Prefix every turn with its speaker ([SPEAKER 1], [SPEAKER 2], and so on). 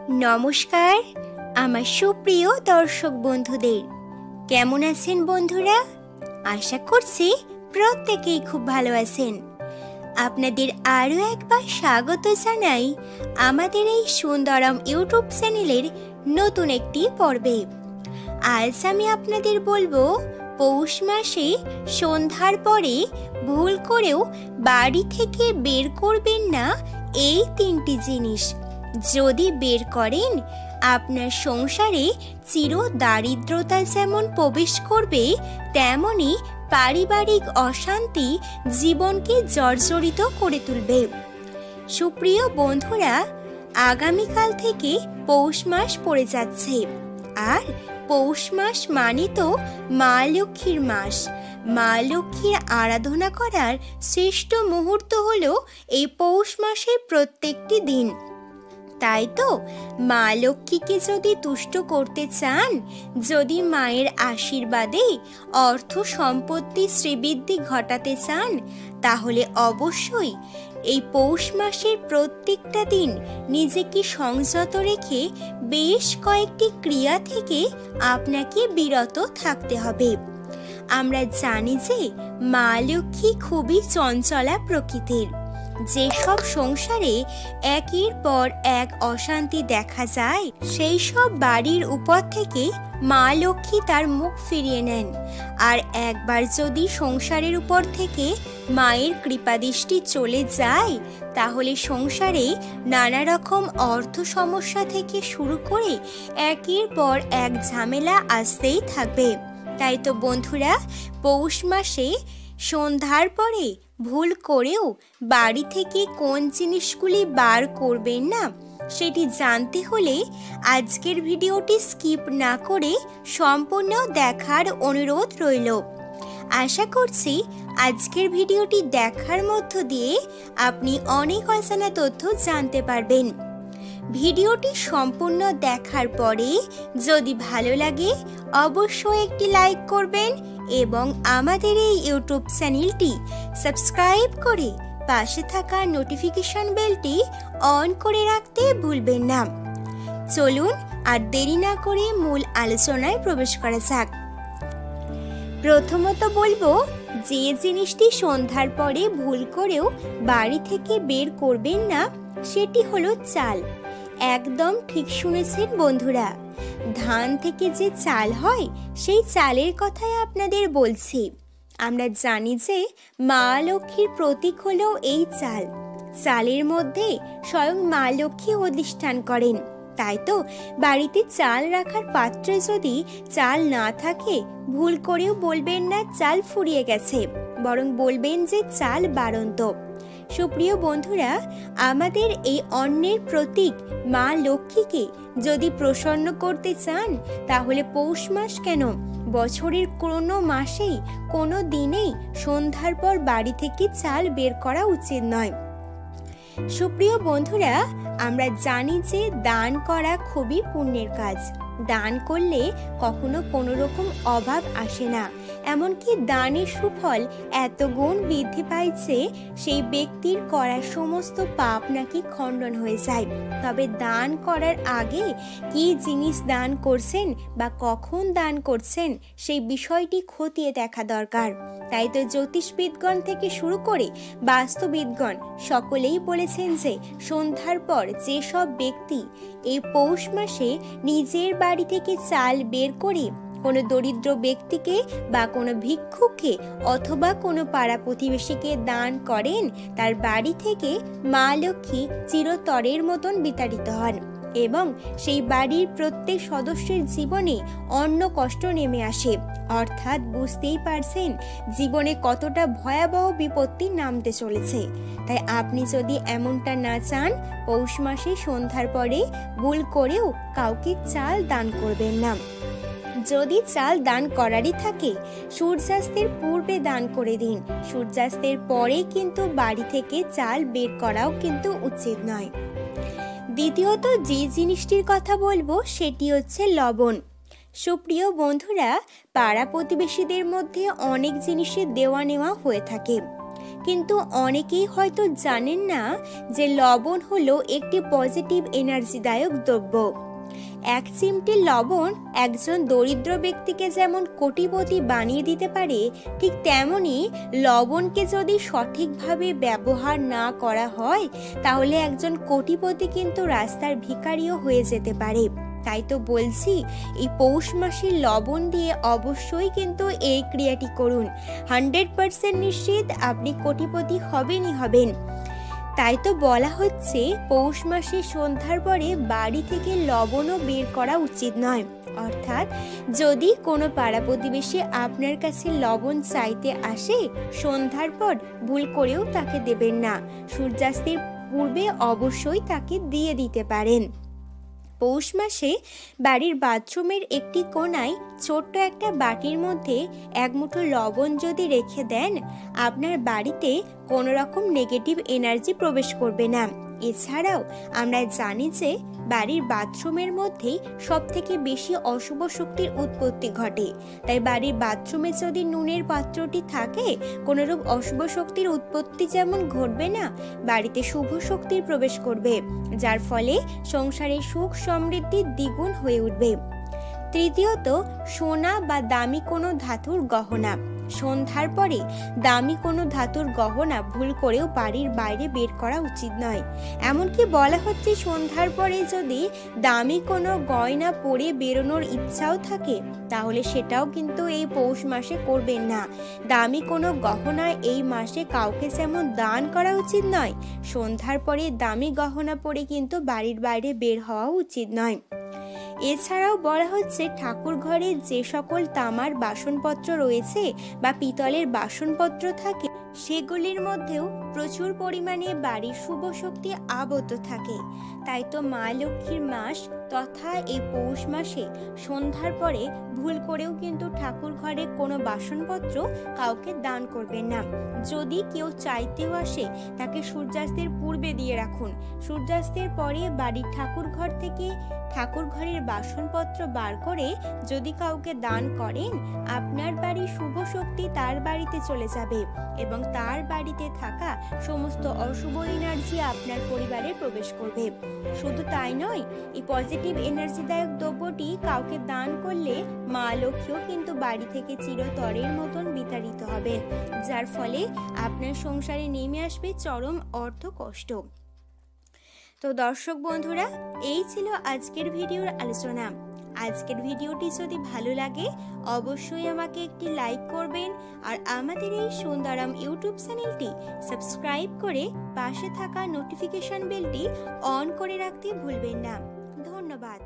[SPEAKER 1] নমস্কার আমার সুপ্রিয় দর্শক বন্ধুদের, কেমন আছেন বন্ধুরা? আশা করছি প্রত্যেকেই খুব ভালো আছেন। আপনাদের আরও একবার স্বাগত জানাই আমাদের এই সুন্দরম ইউটিউব চ্যানেলের নতুন একটি পর্বে। আজ আমি আপনাদের বলবো, পৌষ মাসে সন্ধ্যার পরে ভুল করেও বাড়ি থেকে বের করবেন না এই তিনটি জিনিস। যদি বের করেন, আপনার সংসারে চির দারিদ্রতা যেমন প্রবেশ করবে, তেমনি পারিবারিক অশান্তি জীবনকে জর্জরিত করে তুলবে। সুপ্রিয় বন্ধুরা, আগামীকাল থেকে পৌষ মাস পড়ে যাচ্ছে, আর পৌষ মাস মানে তো মা লক্ষ্মীর মাস। মা লক্ষ্মীর আরাধনা করার শ্রেষ্ঠ মুহূর্ত হলো এই পৌষ মাসের প্রত্যেকটি দিন। তাই তো মা লক্ষ্মীকে যদি তুষ্ট করতে চান, যদি মায়ের আশীর্বাদে অর্থ সম্পত্তি শ্রীবৃদ্ধি ঘটাতে চান, তাহলে অবশ্যই এই পৌষ মাসের প্রত্যেকটা দিন নিজেকে সংযত রেখে বেশ কয়েকটি ক্রিয়া থেকে আপনাকে বিরত থাকতে হবে। আমরা জানি যে মা লক্ষ্মী খুবই চঞ্চলা প্রকৃতির। যেসব সংসারে একের পর এক অশান্তি দেখা যায়, সেই সব বাড়ির উপর থেকে মা লক্ষ্মী তার মুখ ফিরিয়ে নেন। আর একবার যদি সংসারের উপর থেকে মায়ের কৃপাদৃষ্টি চলে যায়, তাহলে সংসারে নানা রকম অর্থ সমস্যা থেকে শুরু করে একের পর এক ঝামেলা আসতেই থাকবে। তাই তো বন্ধুরা, পৌষ মাসে সন্ধ্যার পরে ভুল করেও বাড়ি থেকে কোন জিনিসগুলি বার করবেন না, সেটি জানতে হলে আজকের ভিডিওটি স্কিপ না করে সম্পূর্ণ দেখার অনুরোধ রইল। আশা করছি আজকের ভিডিওটি দেখার মধ্য দিয়ে আপনি অনেক অজানা তথ্য জানতে পারবেন। ভিডিওটি সম্পূর্ণ দেখার পরে যদি ভালো লাগে, অবশ্যই একটি লাইক করবেন এবং আমাদের এই ইউটিউব চ্যানেলটি সাবস্ক্রাইব করে পাশে থাকা নোটিফিকেশন বেলটি অন করে রাখতে ভুলবেন না। চলুন আর দেরি না করে মূল আলোচনায় প্রবেশ করা যাক। প্রথমত বলবো, যে জিনিসটি সন্ধ্যার পরে ভুল করেও বাড়ি থেকে বের করবেন না, সেটি হলো চাল। একদম ঠিক শুনেছেন বন্ধুরা, ধান থেকে যে চাল হয়, সেই চালের কথাই আপনাদের বলছি। আমরা জানি যে মা লক্ষ্মীর প্রতীক হলো এই চাল। চালের মধ্যে স্বয়ং মা লক্ষ্মী অধিষ্ঠান করেন। তাই তো বাড়িতে চাল রাখার পাত্রে যদি চাল না থাকে, ভুল করেও বলবেন না চাল ফুরিয়ে গেছে, বরং বলবেন যে চাল বাড়ন্ত। সুপ্রিয় বন্ধুরা, আমাদের এই অন্নের প্রতীক মা লক্ষ্মীকে যদি প্রসন্ন করতে চান, তাহলে পৌষ মাস কেন, বছরের কোনো মাসেই কোনো দিনেই সন্ধ্যার পর বাড়ি থেকে চাল বের করা উচিত নয়। সুপ্রিয় বন্ধুরা, আমরা জানি যে দান করা খুবই পুণ্যের কাজ। দান করলে কখনো কোনো রকম অভাব আসে না। এমনকি দানের সুফল এত গুণ বৃদ্ধি পাইছে, সেই ব্যক্তির করা সমস্ত পাপ নাকি খণ্ডন হয়ে যায়। তবে দান করার আগে কি জিনিস দান করছেন বা কখন দান করছেন, সেই বিষয়টি খতিয়ে দেখা দরকার। তাই তো জ্যোতিষবিদগণ থেকে শুরু করে বাস্তুবিদগণ সকলেই বলেছেন যে সন্ধ্যার পর যেসব ব্যক্তি এই পৌষ মাসে নিজের বাড়ি থেকে চাল বের করে কোনো দরিদ্র ব্যক্তিকে বা কোনো ভিক্ষুককে অথবা কোনো পাড়া প্রতিবেশীকে দান করেন, তার বাড়ি থেকে মা লক্ষ্মী চিরতরের মতন বিতাড়িত হন এবং সেই বাড়ির প্রত্যেক সদস্যের জীবনে অন্য কষ্ট নেমে আসে। অর্থাৎ বুঝতেই পারছেন জীবনে কতটা ভয়াবহ বিপত্তি নামতে চলেছে। তাই আপনি যদি এমনটা না চান, পৌষ মাসে সন্ধ্যার পরে ভুল করেও কাউকে চাল দান করবেন না। যদি চাল দান করারই থাকে, সূর্যাস্তের পূর্বে দান করে দিন। সূর্যাস্তের পরে কিন্তু বাড়ি থেকে চাল বের করাও কিন্তু উচিত নয়। দ্বিতীয়ত যে জিনিসটির কথা বলবো, সেটি হচ্ছে লবণ। সুপ্রিয় বন্ধুরা, পাড়া প্রতিবেশীদের মধ্যে অনেক জিনিসের দেওয়া নেওয়া হয়ে থাকে। কিন্তু অনেকেই হয়তো জানেন না যে লবণ হলো একটি পজিটিভ এনার্জিদায়ক দ্রব্য। এক চিমটি লবণ একজন দরিদ্র ব্যক্তিকে যেমন কোটিপতি বানিয়ে দিতে পারে, ঠিক তেমনি লবণকে যদি সঠিকভাবে ব্যবহার না করা হয় তাহলে একজন কোটিপতি কিন্তু রাস্তার ভিখারিও হয়ে যেতে পারে। তাই তো বলছি, এই পৌষ মাসের লবণ দিয়ে অবশ্যই কিন্তু এই ক্রিয়াটি করুন। 100% নিশ্চিত আপনি কোটিপতি হবেনই হবেন। তাই তো বলা হচ্ছে পৌষ মাসে সন্ধ্যার পরে বাড়ি থেকে লবণও বের করা উচিত নয়। অর্থাৎ যদি কোনো পাড়া প্রতিবেশী আপনার কাছে লবণ চাইতে আসে, সন্ধ্যার পর ভুল করেও তাকে দেবেন না। সূর্যাস্তের পূর্বে অবশ্যই তাকে দিয়ে দিতে পারেন। পৌষ মাসে বাড়ির বাথরুমের একটি কোণায় ছোট্ট একটা বাটির মধ্যে এক মুঠো লবণ যদি রেখে দেন, আপনার বাড়িতে কোনো রকম নেগেটিভ এনার্জি প্রবেশ করবে না। এছাড়াও আমরা জানি যে বাড়ির বাথরুমের মধ্যেই সব থেকে বেশি অশুভ শক্তির উৎপত্তি ঘটে। তাই বাড়ির বাথরুমে যদি নুনের পাত্রটি থাকে, কোনোরূপ অশুভ শক্তির উৎপত্তি যেমন ঘটবে না, বাড়িতে শুভ শক্তির প্রবেশ করবে, যার ফলে সংসারে সুখ সমৃদ্ধি দ্বিগুণ হয়ে উঠবে। তৃতীয়ত, সোনা বা দামি কোনো ধাতুর গহনা। সন্ধ্যার পরে দামি কোনো ধাতুর গহনা ভুল করেও বাড়ির বাইরে বের করা উচিত নয়। এমনকি বলা হচ্ছে সন্ধ্যার পরে যদি দামি কোনো গয়না পরে বেরোনোর ইচ্ছাও থাকে তাহলে সেটাও কিন্তু এই পৌষ মাসে করবেন না। দামি কোনো গহনা এই মাসে কাউকে যেমন দান করা উচিত নয়, সন্ধ্যার পরে দামি গহনা পরে কিন্তু বাড়ির বাইরে বের হওয়া উচিত নয়। এছাড়াও বলা হচ্ছে ঠাকুর ঘরে যে সকল তামার বাসনপত্র রয়েছে বা পিতলের বাসনপত্র থাকে, সেগুলির মধ্যেও প্রচুর পরিমাণে বাড়ির শুভ শক্তি আবদ্ধ থাকে। তাই তো মা লক্ষ্মীর মাস তথা এই পৌষ মাসে সন্ধ্যার পরে ভুল করেও কিন্তু ঠাকুর ঘরে কোনো বাসনপত্র কাউকে দান করবেন না। যদি কেউ চাইতেও আসে তাকে সূর্যাস্তের পূর্বে দিয়ে রাখুন। সূর্যাস্তের পরে বাড়ির ঠাকুর ঘর থেকে ঠাকুর ঘরের বাসনপত্র বার করে যদি কাউকে দান করেন, আপনার বাড়ির শুভ শক্তি তার বাড়িতে চলে যাবে এবং তার বাড়িতে থাকা সমস্ত অশুভ এনার্জি আপনার পরিবারে প্রবেশ করবে। শুধু তাই নয়, এই পজিটিভ এনার্জিদায়ক দ্রব্যটি কাউকে দান করলে মা লক্ষ্মীও কিন্তু বাড়ি থেকে চিরতরের মতন বিতাড়িত হবেন, যার ফলে আপনার সংসারে নেমে আসবে চরম অর্থ কষ্ট। তো দর্শক বন্ধুরা, এই ছিল আজকের ভিডিওর আলোচনা। আজকের ভিডিওটি যদি ভালো লাগে অবশ্যই আমাকে একটি লাইক করবেন আর আমাদের এই সুন্দরম ইউটিউব চ্যানেলটি সাবস্ক্রাইব করে পাশে থাকা নোটিফিকেশন বেলটি অন করে রাখতে ভুলবেন না। ধন্যবাদ।